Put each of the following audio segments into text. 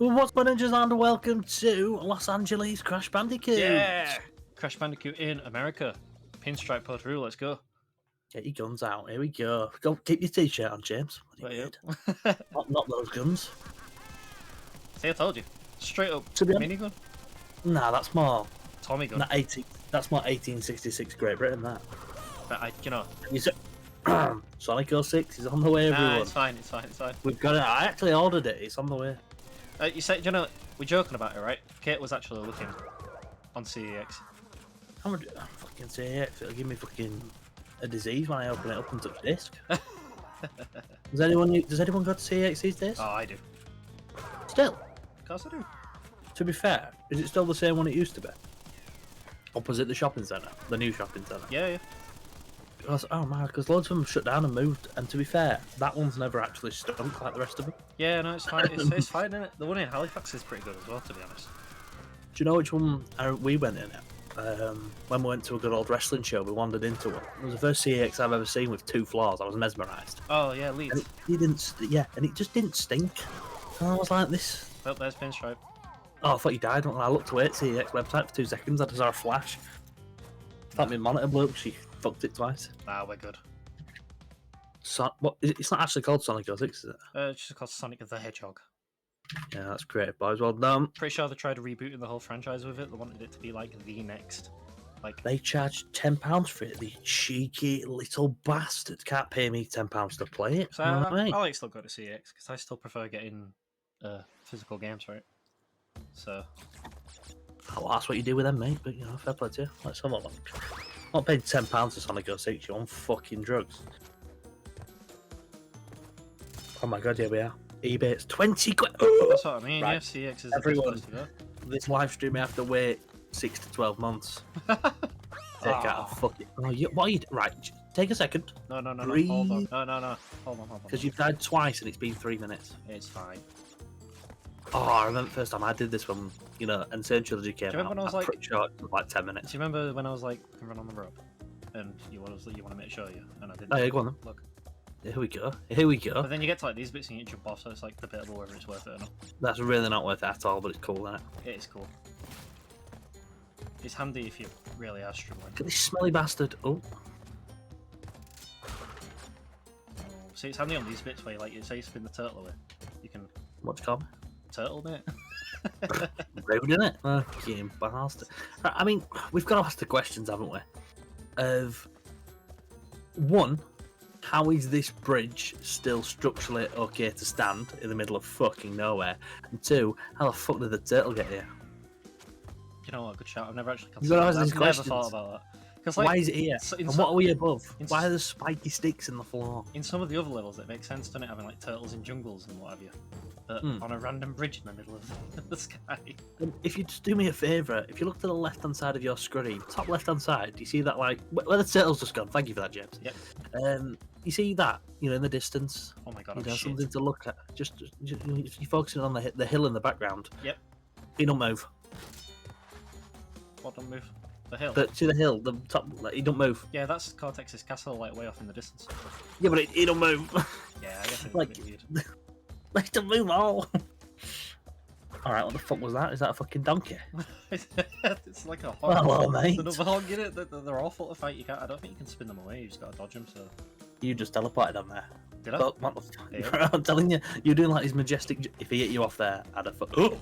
Well, what's going on, Ninjas, and welcome to Los Angeles Crash Bandicoot. Yeah! Crash Bandicoot in America. Pinstripe Pod Rule, let's go. Get your guns out. Here we go. Go keep your t-shirt on, James. What are you? Not those guns. See, I told you. Straight up To be honest, minigun. nah, that's more. Tommy gun. That's more 1866 Great Britain. That. But You said, Sonic 06 is on the way, everyone. nah, it's fine, it's fine, it's fine. We've got it. I actually ordered it. It's on the way. You said, we're joking about it, right? Kate was actually looking on CEX. I'm gonna fucking say it. It'll give me fucking a disease when I open it up and touch disc. Does anyone go to CEX these days? Oh, I do. Still. Of course I do. To be fair, is it still the same one it used to be? Opposite the shopping centre, the new shopping centre. Yeah, yeah. Oh man, because loads of them shut down and moved. And to be fair, that one's never actually stunk like the rest of them. Yeah, no, it's fine. It's fine, isn't it? The one in Halifax is pretty good as well, to be honest. Do you know which one we went in it? When we went to a good old wrestling show, we wandered into one. It was the first CEX I've ever seen with 2 floors. I was mesmerised. Oh, yeah, Leeds. And it just didn't stink. And I was like, this. Oh, there's Pinstripe. Oh, I thought you died. I looked away at CEX website for 2 seconds. I just saw a flash. I thought my monitor blew up. She fucked it twice. Nah, we're good. What? It's not actually called Sonic 06, is it? It's just called Sonic the Hedgehog. Yeah, that's great, boys. Well done. Pretty sure they tried rebooting the whole franchise with it. They wanted it to be like the next. They charged £10 for it. The cheeky little bastard can't pay me £10 to play it. So I like still go to CX because I still prefer getting physical games, right? So. Oh, well, that's what you do with them, mate. But fair play to you. Let's have a look. I'm not paying £10 for Sonic 06. You're on fucking drugs. Oh my god, here we are. eBay, it's 20 quid. That's what I mean. Right. Yeah, CX is the best place to go. This live stream, I have to wait 6 to 12 months. Take out a fucking. Oh, what are you? Right, take a second. No. Breathe. Hold on. No. Hold on. Because you've died twice and it's been 3 minutes. It's fine. Oh, I remember the first time I did this when, Insane Trilogy came out. Do you remember when I was like... pretty sure it was like 10 minutes. Do you remember when I was like, can run on the rope? And you want to make sure you, and I didn't. Oh, yeah, go on then. Look. Here we go. But then you get to like these bits and you jump off, so it's like debatable whether it's worth it or not. That's really not worth it at all, but it's cool, isn't it? It is cool. It's handy if you really are struggling. Look at this smelly bastard. Oh. See, it's handy on these bits where you say you spin the turtle away. You can... What's it called? Turtle, mate. Rude, isn't it? Fucking bastard. I mean, we've got to ask the questions, haven't we? Of one, how is this bridge still structurally okay to stand in the middle of fucking nowhere? And 2, how the fuck did the turtle get here? You know what? Good shout. I've never actually considered that. I've never thought about that. Why is it here? And what are we above? Why are there spiky sticks in the floor? In some of the other levels, it makes sense, doesn't it? Having like turtles in jungles and what have you. But on a random bridge in the middle of the sky. If you just do me a favour, if you look to the left-hand side of your screen, top left-hand side, do you see that, like, where the turtle's just gone? Thank you for that, James. Yep. You see that, in the distance? Oh my god, something to look at. Just you're focusing on the hill in the background. Yep. He don't move. What don't move? The hill? See the hill, the top, like, he don't move. Yeah, that's Cortex's castle, like, way off in the distance. Yeah, but he don't move. Yeah, I guess it's like, a bit weird. They don't move all. Alright, what the fuck was that? Is that a fucking donkey? It's like a hog. Hello, mate. Another hog in it. They're awful to fight. I don't think you can spin them away. You just gotta dodge them. So you just teleported on there. Did I? Fuck, what the fuck? I'm telling you, you're doing like these majestic. If he hit you off there, I'd have fuck. Oh!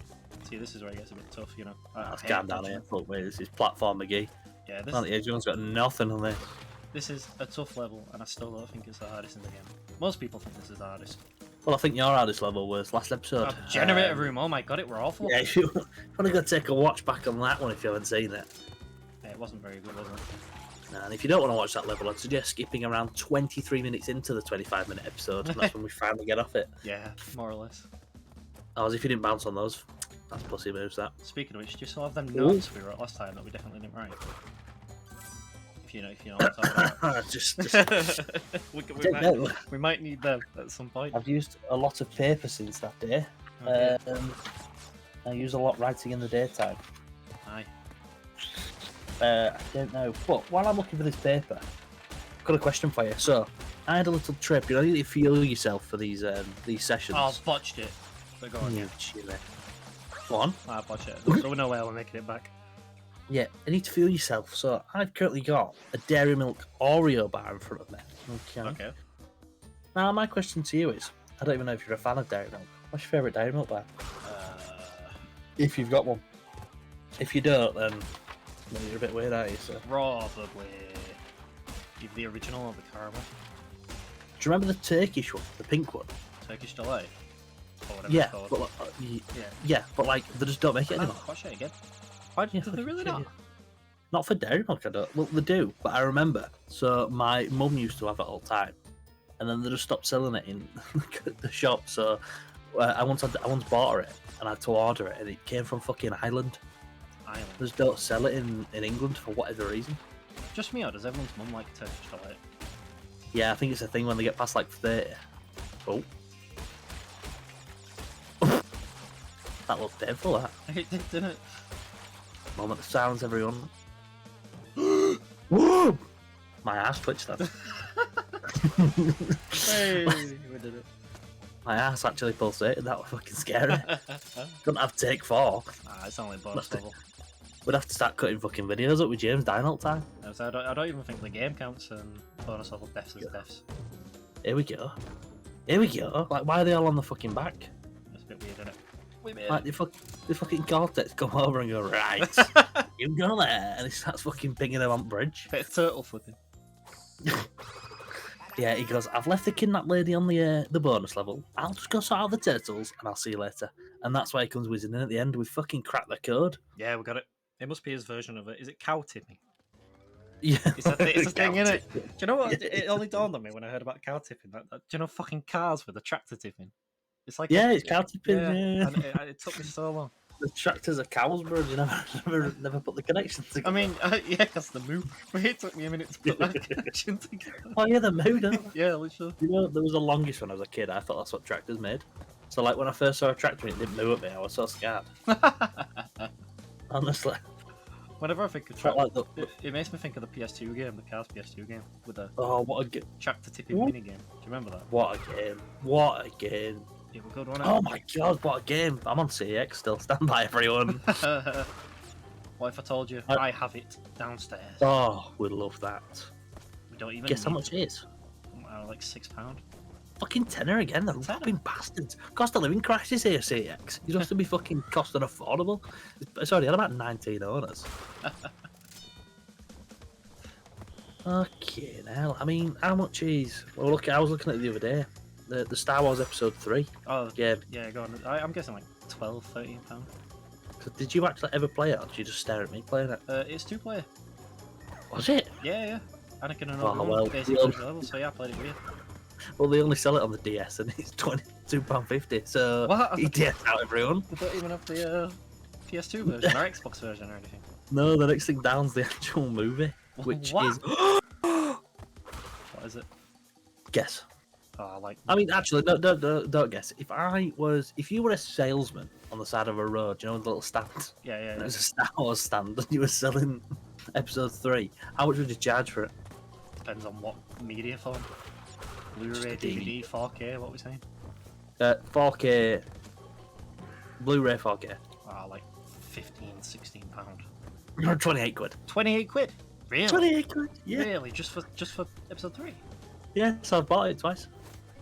See, this is where it gets a bit tough, That's calm down here. Fuck, wait, this is platform McGee. Yeah, John's got nothing on this. This is a tough level, and I still don't think it's the hardest in the game. Most people think this is the hardest. Well, I think your hardest level was last episode. Generator room. Oh my god, it were awful. Yeah, if you want to go take a watch back on that one if you haven't seen it. Yeah, it wasn't very good, was it? And if you don't want to watch that level, I'd suggest skipping around 23 minutes into the 25-minute episode. And that's when we finally get off it. Yeah, more or less. Oh, as if you didn't bounce on those. That's pussy moves, that. Speaking of which, do you still have them notes we wrote last time that we definitely didn't write? If you know what I'm talking about. just we might need them at some point. I've used a lot of paper since that day. Okay. I use a lot writing in the daytime. Aye. I don't know. But while I'm looking for this paper, I've got a question for you. So, I had a little trip. You fuel yourself for these sessions. Oh, I've botched it. But go on. You chile. Go on. Ah, watch it. There was no way we're making it back. Yeah, you need to feel yourself. So I've currently got a Dairy Milk Oreo bar in front of me. Okay. Now my question to you is, I don't even know if you're a fan of Dairy Milk. What's your favourite Dairy Milk bar? If you've got one. If you don't, then you're a bit weird, aren't you? So. Probably either the original or the caramel. Do you remember the Turkish one, the pink one? Turkish delight. Or whatever Yeah, it's called. but yeah, but like they just don't make it anymore. Watch it again. Why do they really not? Not for Dairy Milk, I don't. Well, they do, but I remember. So my mum used to have it all the time, and then they just stopped selling it in the shop. So I once bought her it, and I had to order it, and it came from fucking Ireland. Ireland. They just don't sell it in England for whatever reason. Just me, or does everyone's mum like Turkish delight? Yeah, I think it's a thing when they get past like 30. Oh. That looked painful, that. It did, didn't it? Moment of silence, everyone. Whoa! My ass twitched then. Hey, we did it. My ass actually pulsated, that was fucking scary. Couldn't have take 4. Ah, it's only bonus level. We'd have to start cutting fucking videos up with James dying all the time. So I don't even think the game counts, and bonus level deaths as deaths. Here we go. Here we go. Like, why are they all on the fucking back? That's a bit weird, isn't it? We made Like, it. the fucking Cortex come over and go, right, you go there, and he starts fucking pinging them on bridge. Bit of turtle flipping. Yeah, he goes, I've left the kidnapped lady on the bonus level. I'll just go sort out the turtles, and I'll see you later. And that's why he comes whizzing in at the end. We fucking cracked the code. Yeah, we got it. It must be his version of it. Is it cow tipping? Yeah. It's a thing, innit? Do you know what? It only dawned on me when I heard about cow tipping. Do you know fucking cars with a tractor tipping? It's like It's cow tipping. Yeah, Yeah. and it took me so long. The tractors are cows, bro. You never put the connection together. I mean, yeah, because the move. It took me a minute to put that connection together. Oh yeah, the mood. Yeah, literally. You know, there was the longest when I was a kid. I thought that's what tractors made. So like when I first saw a tractor, and it didn't move at me. I was so scared. Honestly. Whenever I think of Felt tractor, like it makes me think of the PS2 game, the Cars PS2 game, with the what a tractor tipping Ooh. mini game. Do you remember that? what a game! What a game! It was a good one. Oh my god, what a game! I'm on CX still. Stand by, everyone. What if I told you I- I have it downstairs? Oh, we'd love that. We don't even. Guess how need much it is? like £6. Fucking tenner again. They're Tenner? fucking bastards. Cost of living crisis here, CX. You're supposed to be fucking cost and affordable. It's already had about 19 owners. Okay, now I mean, how much is? Well, look, I was looking at it the other day. The Star Wars Episode 3 Oh, game. yeah, go on. I'm guessing like £12, £13. So did you actually ever play it, or did you just stare at me playing it? It's 2-player. Was it? Yeah. Anakin and Oh, Obi-Wan, well, basic the version level, so yeah, I played it with you. Well, they only sell it on the DS, and it's £22.50. So What? he DS out, everyone. We don't even have the PS2 version or Xbox version or anything. No, the next thing down's the actual movie, which What? is What is it? guess. Oh, like. I mean, actually, don't guess. If you were a salesman on the side of a road, you know, with the little stand, Yeah. and it was a Star Wars stand, and you were selling Episode 3, how much would you charge for it? Depends on what media form. Blu-ray, a D. DVD, 4K, what are we saying? 4K, Blu-ray 4K. Ah, like 15, 16 pound. 28 quid. 28 quid? Really? 28 quid, yeah. Really? Just for episode 3? Yeah, so I've bought it twice.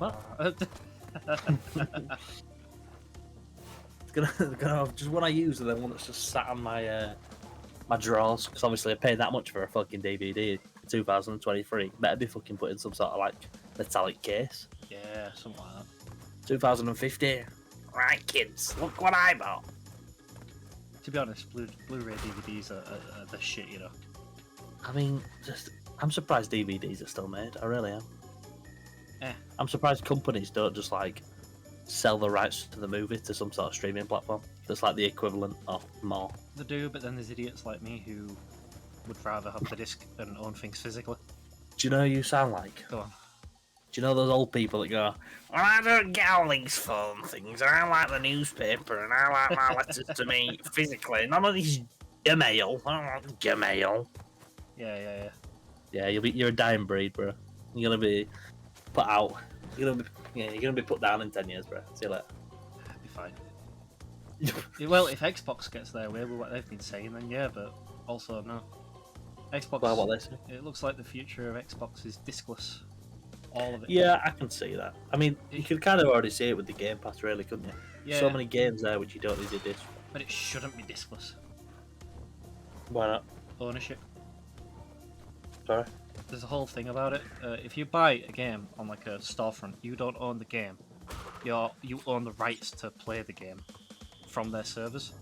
Well, it's gonna have just one I use and then one that's just sat on my my drawers, because obviously I paid that much for a fucking DVD in 2023. Better be fucking put in some sort of like metallic case. Yeah, something like that. 2050. Right, kids, look what I bought. To be honest, Blu-ray DVDs are the shit, you know. I mean, I'm surprised DVDs are still made. I really am. Yeah. I'm surprised companies don't just like sell the rights to the movie to some sort of streaming platform that's like the equivalent or more. They do, but then there's idiots like me who would rather have the disc than own things physically. Do you know who you sound like? Go on. Do you know those old people that go, well, I don't get all these phone things, and I like the newspaper, and I like my letters to me physically, none of these Gmail. I don't like Gmail. Yeah. Yeah, you're a dying breed, bro. You're gonna be put out. You're gonna be put down in 10 years, bro. See you later. Be fine. Well, if Xbox gets their way with what they've been saying, then yeah, but also no. Xbox. Well, what they say. It looks like the future of Xbox is discless. All of it. Yeah, I can see that. I mean, you could kind of already see it with the Game Pass, really, couldn't you? Yeah. So many games there which you don't need a disc for. But it shouldn't be discless. Why not? Ownership. Sorry. There's a whole thing about it. If you buy a game on like a storefront, you don't own the game. You own the rights to play the game from their servers.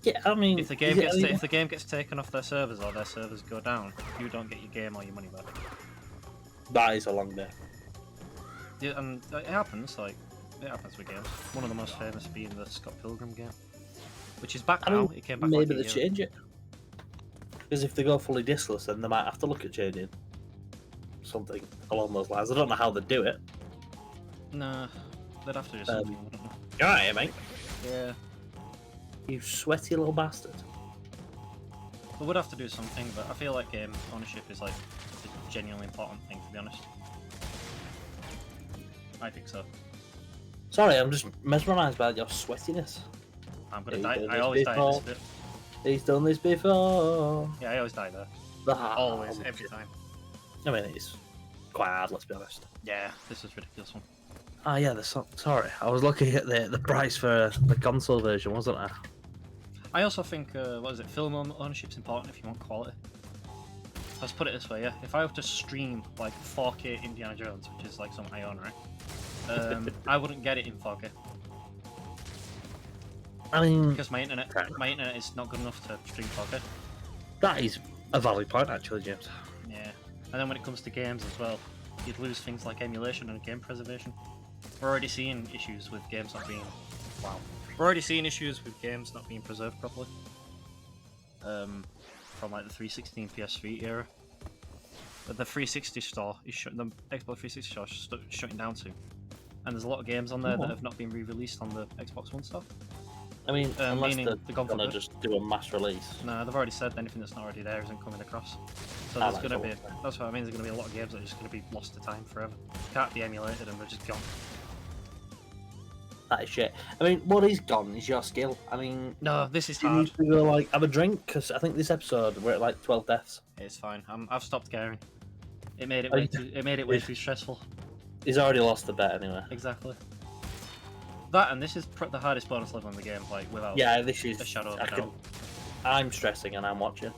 Yeah, I mean, If the game gets taken off their servers or their servers go down, you don't get your game or your money back. that is a long day. Yeah, and it happens. Like it happens with games. One of the most famous being the Scott Pilgrim game, which is back I now. mean, It came back. maybe like they change it. Because if they go fully discless, then they might have to look at changing something along those lines. I don't know how they do it. Nah, they'd have to do something. I don't know. You're right here, mate. Yeah, You sweaty little bastard. they would have to do something, but I feel like game ownership is like a genuinely important thing, to be honest. I think so. Sorry, I'm just mesmerised by your sweatiness. I'm gonna Yeah, die. you did I this always die at before. this bit. He's done this before. Yeah, I always die there. Ah, Always, every time. I mean, it's quite hard, let's be honest. Yeah, this is a ridiculous one. Ah, yeah, sorry. I was looking at the price for the console version, wasn't I? I also think, what is it, film ownership's important if you want quality. Let's put it this way, yeah. If I were to stream like 4K Indiana Jones, which is like something I own, right? I wouldn't get it in 4K I mean, because my internet is not good enough to stream 4K. that is a valid point, actually, James. Yeah, and then when it comes to games as well, you'd lose things like emulation and game preservation. We're already seeing issues with games not being. Wow. We're already seeing issues with games not being preserved properly. From like the 360 and PS3 era. But the 360 store is the Xbox 360 store is shutting down soon. And there's a lot of games on there that have not been re-released on the Xbox One stuff. I mean, unless meaning they're they've gone for gonna good. just do a mass release. No, they've already said anything that's not already there isn't coming across. So Ah, there's that's gonna be. all. That's what I mean. There's gonna be a lot of games that are just gonna be lost to time forever. Can't be emulated and they're just gone. That is shit. I mean, what is gone is your skill. I mean, No, this is do you hard. need to go like have a drink? Because I think this episode we're at like 12 deaths. It's fine. I've stopped caring. It made it Oh, way you- too. It made it way too stressful. He's already lost the bet anyway. Exactly. That and this is the hardest bonus level in the game. Like without. Yeah, this is. A shadow of I a can, doubt. I'm stressing and I'm watching.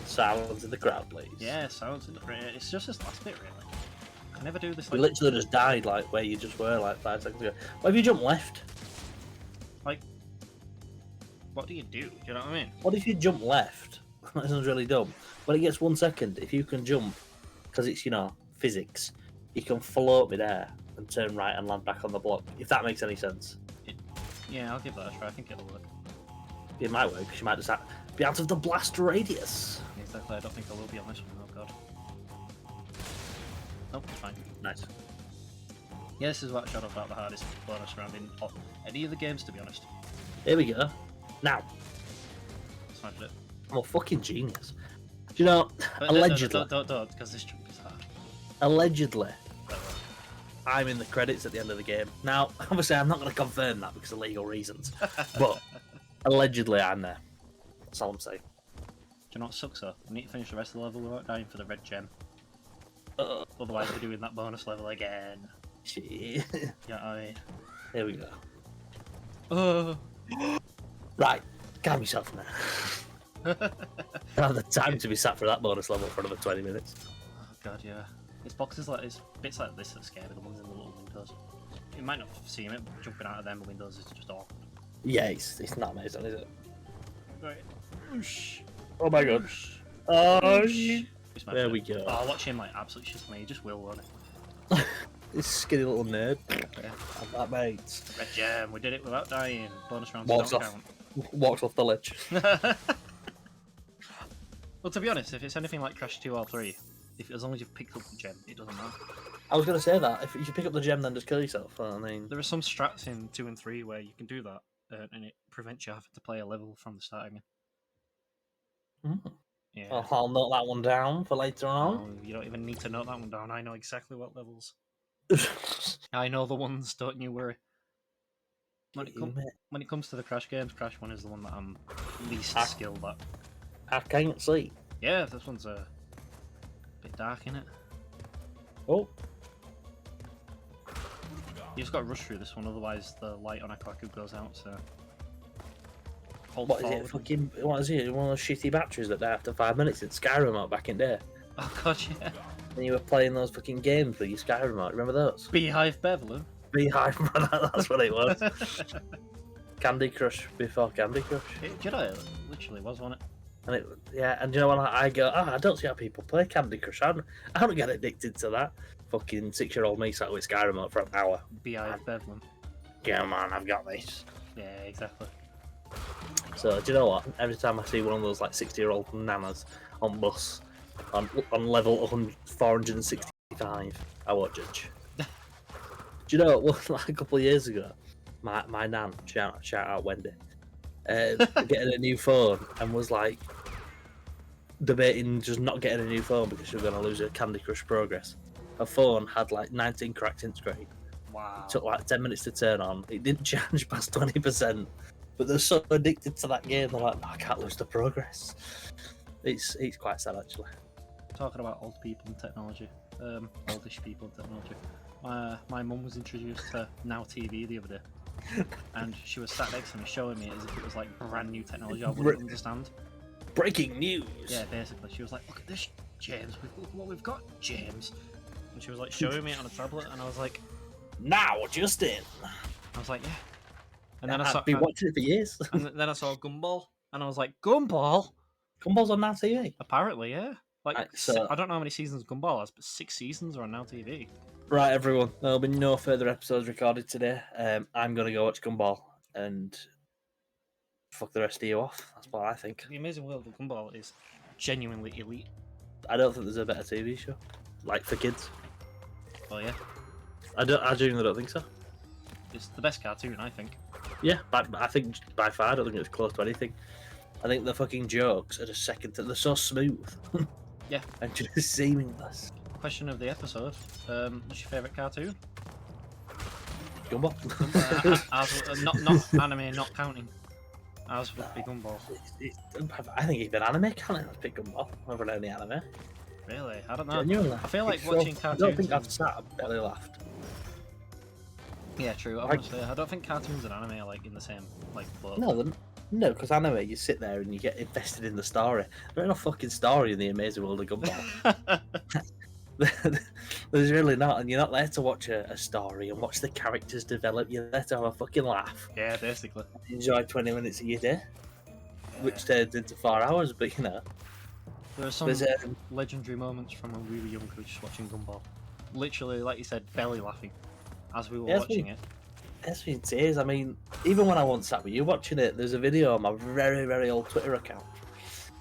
Silence in the crowd, please. Yeah, sounds different. It's just this last bit really. I never do this. You Like, literally just died like where you just were like 5 seconds ago. What if you jump left? what do? Do you know what I mean? What if you jump left? That sounds really dumb. When it gets 1 second, if you can jump, because it's, physics, you can float midair and turn right and land back on the block, if that makes any sense. Yeah, I'll give that a try. I think it'll work. It might work, because you might just be out of the blast radius. Exactly. I don't think I will be on this one. Oh god. Nope, it's fine. Nice. Yeah, this is what shot about the hardest bonus round in any of the games, to be honest. Here we go. Now, Smashed it. I'm a fucking genius. Do you know, But allegedly, don't, because this jump is hard. allegedly, I'm in the credits at the end of the game. Now, obviously, I'm not going to confirm that because of legal reasons, but allegedly, I'm there. That's all I'm saying. Do you know what sucks though? I need to finish the rest of the level without dying for the red gem. Uh, Otherwise, we're doing that bonus level again. shit. Yeah, I. Here we go. Oh. Right, calm yourself now. I don't have the time to be sat for that bonus level for another 20 minutes. Oh god, yeah. It's bits like this that scare me. The ones in the little windows. You might not see it, but jumping out of them windows is just awkward. Yeah, it's not amazing, is it? Right. Oosh. Oh my god. Oosh. Oh, Oosh. Smashed there it. we go. Oh, watch him like absolutely shit me. He just will, won't it? This skinny little nerd. Yeah. I'm that mate. Red gem. We did it without dying. Bonus rounds Walks don't off. count. Walks off the ledge. Well, to be honest, if it's anything like Crash 2 or 3, as long as you've picked up the gem, it doesn't matter. I was going to say that. If you pick up the gem, then just kill yourself. I mean, There are some strats in 2 and 3 where you can do that, and it prevents you having to play a level from the start again. mm. Yeah. I'll note that one down for later on. No, you don't even need to note that one down. I know exactly what levels. I know the ones, don't you worry. When it, You, mate. when it comes to the Crash games, Crash 1 is the one that I'm least Ah. skilled at. I can't sleep. Yeah, this one's a bit dark, in it. Oh, You just got to rush through this one, otherwise the light on Aquaku goes out, so... Hold what is forward. it? Fucking what is it? One of those shitty batteries that die after 5 minutes in Skyrim out back in there. Oh god, yeah. When you were playing those fucking games with your Skyrim out. Remember those? Beehive Bevelin. Beehive, that's what it was. Candy Crush before Candy Crush. You know, it literally was, wasn't it? And it, yeah, and you know when I go, I don't see how people play Candy Crush. I don't get addicted to that. Fucking 6-year-old me sat with Skyrim out for an hour. Beehive Bevelin. Yeah, man, I've got this. Yeah, exactly. So do you know what? Every time I see one of those like 60-year-old nanas on bus on level 465, I won't judge. Do you know what? Like a couple of years ago, my nan, shout out Wendy, getting a new phone and was like debating just not getting a new phone because she was going to lose her Candy Crush progress. Her phone had like 19 cracked in screen. Wow. It took like 10 minutes to turn on. It didn't charge past 20%. But they're so addicted to that game, they're like, no, I can't lose the progress. It's quite sad, actually. Talking about old people and technology, oldish people and technology. My mum was introduced to Now TV the other day, and she was sat next to me showing me as if it was like brand new technology I wouldn't understand. Breaking news! Yeah, basically. She was like, look at this, James, look what we've got, James. And she was like showing me it on a tablet, and I was like, Now, just in! yeah. And then I've been watching it for years. and then I saw Gumball, and I was like, Gumball? Gumball's on Now TV. Apparently, yeah. Like, Right, so- I don't know how many seasons Gumball has, but 6 seasons are on Now TV. Right, everyone. There'll be no further episodes recorded today. I'm going to go watch Gumball and fuck the rest of you off. That's what I think. The Amazing World of Gumball is genuinely elite. I don't think there's a better TV show. Like, for kids. Well, yeah. I genuinely don't think so. It's the best cartoon, I think. Yeah, but I think by far, I don't think it's close to anything. I think the fucking jokes are just second to... They're so smooth. Yeah. And just seamless. Question of the episode. What's your favourite cartoon? Gumball. Not anime, not counting. Ours would be Gumball. I think even anime can't pick Gumball over any anime. Really? I don't know. Genuinely. I feel like It's watching I cartoons... don't think I've sat and barely laughed. Yeah, true. Honestly, I don't think cartoons and anime are like in the same like boat. No, because anime, you sit there and you get invested in the story. There's no fucking story in the Amazing World of Gumball. There's really not, and you're not there to watch a story and watch the characters develop. You're there to have a fucking laugh. Yeah, basically. Enjoy 20 minutes of your day, which turns into 4 hours. But you know, There are some there's legendary moments from when we were younger just watching Gumball. Literally, like you said, belly laughing as we were Yeah, watching it. it's been tears. I mean, even when I once sat with you watching it, there's a video on my very, very old Twitter account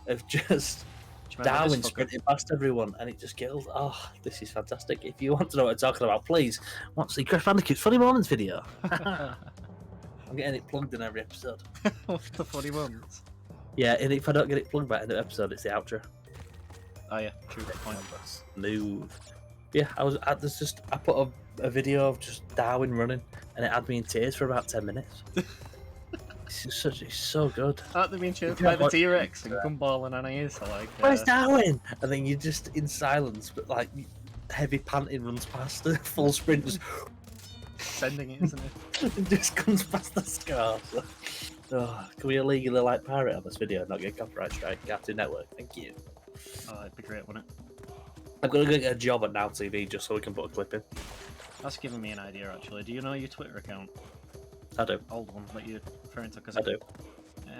of just Do you remember Darwin this fucker? sprinting past everyone, and it just kills. Oh, this is fantastic. If you want to know what I'm talking about, please watch the Crash Bandicoot's Funny Moments video. I'm getting it plugged in every episode. What's the funny moments? Yeah, and if I don't get it plugged by the end of the episode, it's the outro. Oh yeah, true. Good point. Smooth. Yeah, I put a video of just Darwin running, and it had me in tears for about 10 minutes. It's so good. Aren't they being chased You by can't the watch- T-Rex and Gumball and Anais are like... Where's Darwin? And then you're just in silence, but like heavy panting runs past, full sprint just, sending it, isn't it? just comes past the scar. Oh, can we illegally like pirate on this video and not get copyright strike? Cartoon Network, thank you. Oh, it'd be great, wouldn't it? I'm gonna go get a job at Now TV just so we can put a clip in. That's given me an idea, actually. Do you know your Twitter account? I do. Old one that you're referring to? 'Cause I do.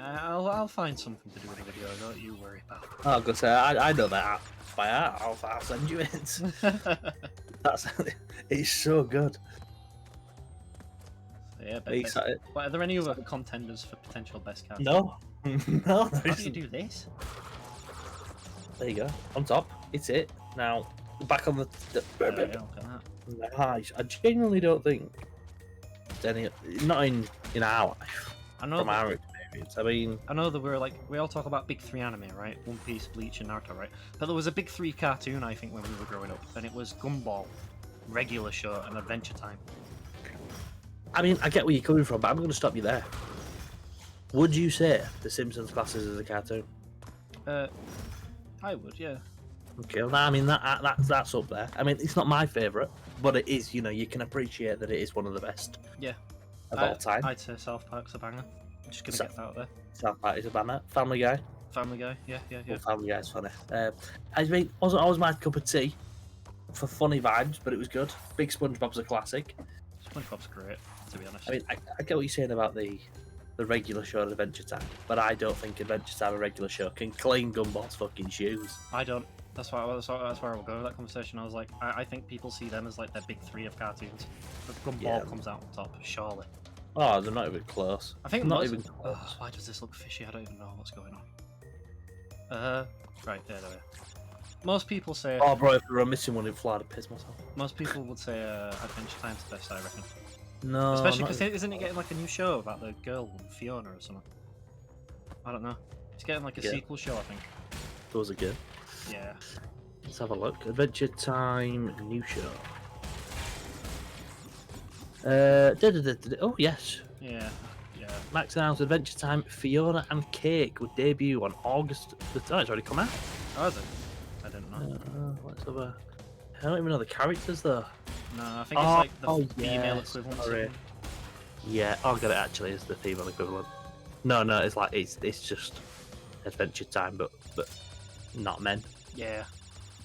I'll find something to do with the video, don't you worry about Oh, I'm gonna say I know that by heart. I'll send you it. it. That's it's so good. Yeah, Are you excited? But are there any other contenders for potential best cartoon? No, no. There How do you isn't. do this? There you go. On top, it's it. Now back on the. Yeah, look at that. Nice. I genuinely don't think any, not in our life, I know. from our experience. I mean, I know that we all talk about big three anime, right? One Piece, Bleach, and Naruto, right? But there was a big three cartoon, I think, when we were growing up, and it was Gumball, Regular Show, and Adventure Time. I mean, I get where you're coming from, but I'm going to stop you there. Would you say The Simpsons classes as a cartoon? I would, yeah. Okay, well, I mean that's up there. I mean, it's not my favourite, but it is. You know, you can appreciate that it is one of the best Yeah. of all time. I'd say South Park's a banger. I'm just gonna get that out there. South Park is a banner. Family Guy. Family Guy, yeah. Well, Family Guy's funny. I mean, wasn't always my cup of tea for funny vibes, but it was good. Big SpongeBob's a classic. SpongeBob's great, to be honest. I mean, I get what you're saying about the regular show at Adventure Time, but I don't think Adventure Time, a regular show, can clean Gumball's fucking shoes. I don't. That's where I'll go with that conversation. I was like, I think people see them as like their big three of cartoons. But Gumball Yeah. comes out on top, surely. Oh, they're not even close. I think not most, even close. why does this look fishy? I don't even know what's going on. Right there. Most people say. Oh, bro, if we were missing one, it'd fly to piss myself. Most people would say Adventure Time's the best, I reckon. No, Especially not because isn't it getting like a new show about the girl Fiona or something? I don't know. It's getting like a Yeah. sequel show, I think. those are good. Yeah. Let's have a look. Adventure Time new show. Oh yes, Yeah. Max announced Adventure Time Fiona and Cake would debut on August the 3rd. It's already come out. Oh, is it? I didn't know. Let's have a. I don't even know the characters though. No, I think it's like the female yes, equivalent. sorry. Something. Yeah, I'll get it actually. It's the female equivalent. No, it's like it's just Adventure Time, but not men. Yeah.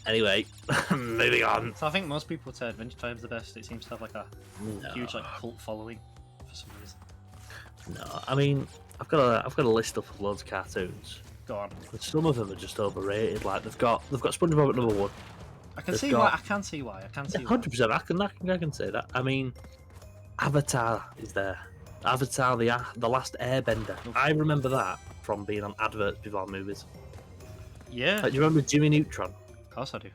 Anyway, moving on. So I think most people would say Adventure Time's the best. It seems to have like a No. huge like cult following for some reason. No, I mean, I've got a list up of loads of cartoons. Go on. But some of them are just overrated. Like they've got SpongeBob at number 1. I can They've see got- why. I can see why. 100%. I can say that. I mean, Avatar is there. Avatar, the Last Airbender. I remember that from being on adverts before movies. Yeah. Like, do you remember Jimmy Neutron? Of course I do.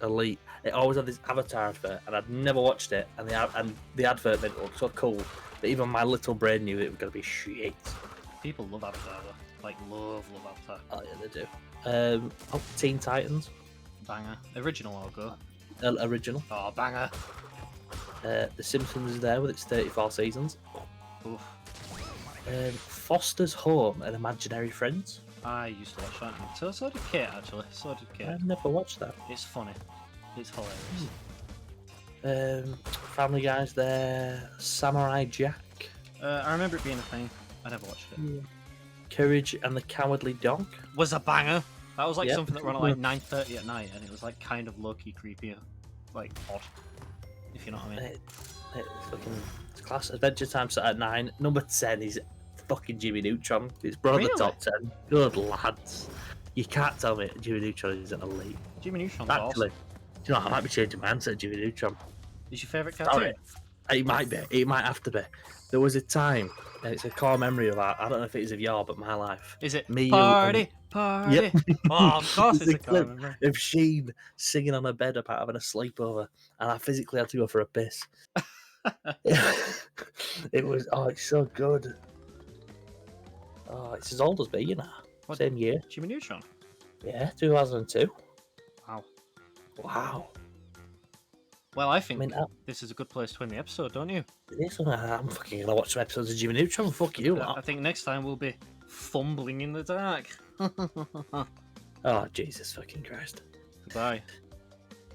Elite. It always had this Avatar advert, and I'd never watched it. And the advert made it look so cool that even my little brain knew it was going to be shit. People love Avatar though. Like love Avatar. Oh yeah, they do. Teen Titans, Banger. Original I'll go. original. Oh, banger. The Simpsons is there with its 34 seasons. Oof. Foster's Home and Imaginary Friends. I used to watch that. So did Kate actually. So did Kate. I've never watched that. It's funny. It's hilarious. Family Guy's there. Samurai Jack. I remember it being a thing. I never watched it. Courage and the Cowardly Dog. Was a banger. That was like Yep. something that ran at like 9:30 at night, and it was like kind of low-key creepy, like odd, if you know what I mean. It's class. Adventure Time set at 9. Number 10 is fucking Jimmy Neutron. It's brought on the Really? top 10. Good lads. You can't tell me Jimmy Neutron isn't elite. Jimmy Neutron's Actually, awesome. do you know, I might be changing my answer to Jimmy Neutron. Is your favourite Sorry. cartoon? It might be. It might have to be. There was a time, and it's a core memory of our, I don't know if it is of your, but my life. Is it Me, you, party? and- Party. Yep. Oh, of course There's it's a clip car. of Sheen singing on her bed about having a sleepover, and I physically had to go for a piss. It was, it's so good. Oh, it's as old as me, you know. What? Same year. Jimmy Neutron. Yeah, 2002. Wow. Wow. Well, I think I mean, this is a good place to end the episode, don't you? I'm fucking gonna watch some episodes of Jimmy Neutron. Fuck you, I lot. think next time we'll be fumbling in the dark. Oh, Jesus fucking Christ. Goodbye.